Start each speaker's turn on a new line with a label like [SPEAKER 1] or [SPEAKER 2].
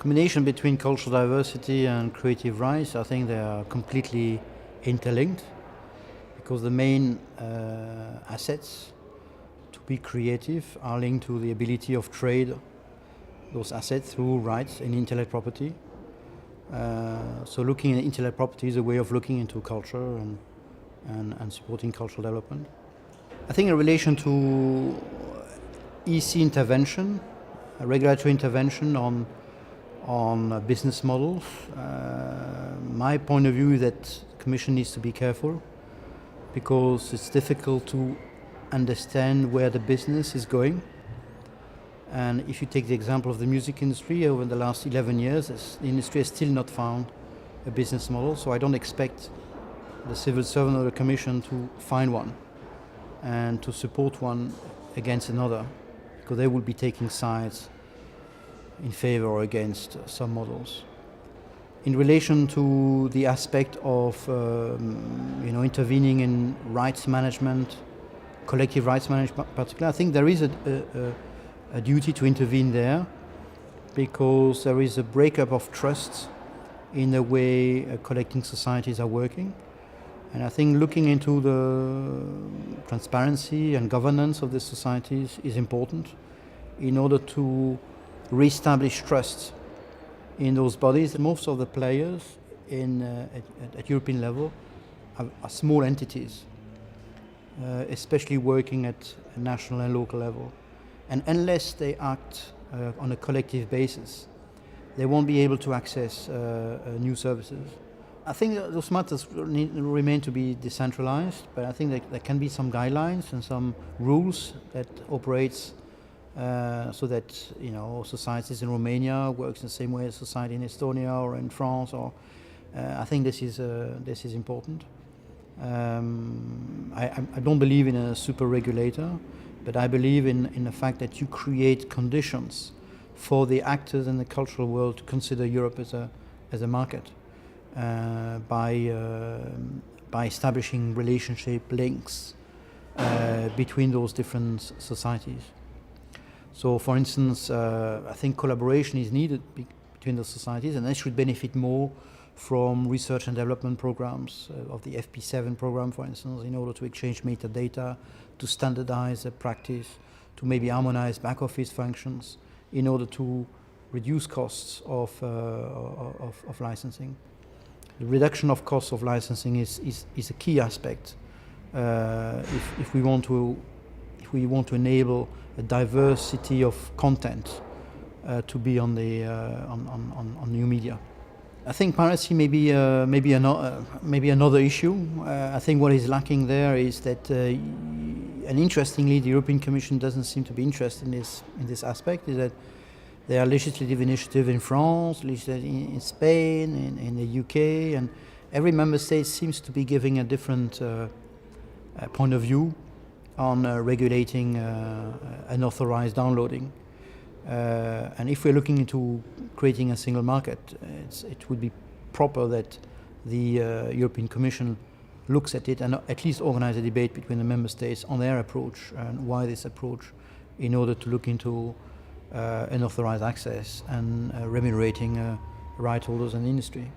[SPEAKER 1] combination between cultural diversity and creative rights, I think they are completely interlinked, because the main assets to be creative are linked to the ability of trade those assets through rights and intellectual property. So looking at intellectual property is a way of looking into culture and supporting cultural development. I think in relation to EC intervention, regulatory intervention on business models, my point of view is that the Commission needs to be careful, because it's difficult to understand where the business is going. And if you take the example of the music industry, over the last 11 years, the industry has still not found a business model. So I don't expect the civil servant or the Commission to find one and to support one against another, because they will be taking sides in favor or against some models. In relation to the aspect of intervening in rights management, collective rights management particularly, I think there is a duty to intervene there, because there is a breakup of trust in the way collecting societies are working. And I think looking into the transparency and governance of the societies is important in order to reestablish trust in those bodies. Most of the players at European level are small entities, especially working at a national and local level. And unless they act on a collective basis, they won't be able to access new services. I think those matters remain to be decentralized, but I think that there can be some guidelines and some rules that operates so that societies in Romania works in the same way as society in Estonia or in France. I think this is important. I don't believe in a super regulator, but I believe in the fact that you create conditions for the actors in the cultural world to consider Europe as a market by establishing relationship links between those different societies. So, for instance, I think collaboration is needed between the societies, and they should benefit more from research and development programs of the FP7 program, for instance, in order to exchange metadata, to standardize the practice, to maybe harmonize back office functions in order to reduce costs of licensing. The reduction of costs of licensing is a key aspect if we want to enable a diversity of content to be on new media. I think piracy may be another issue. I think what is lacking there is that, and interestingly, the European Commission doesn't seem to be interested in this aspect. Is that there are legislative initiatives in France, legislative in Spain, in the UK, and every member state seems to be giving a different point of view on regulating unauthorized downloading. And if we're looking into creating a single market, it would be proper that the European Commission looks at it and at least organize a debate between the member states on their approach and why this approach, in order to look into unauthorized access and remunerating right holders and industry.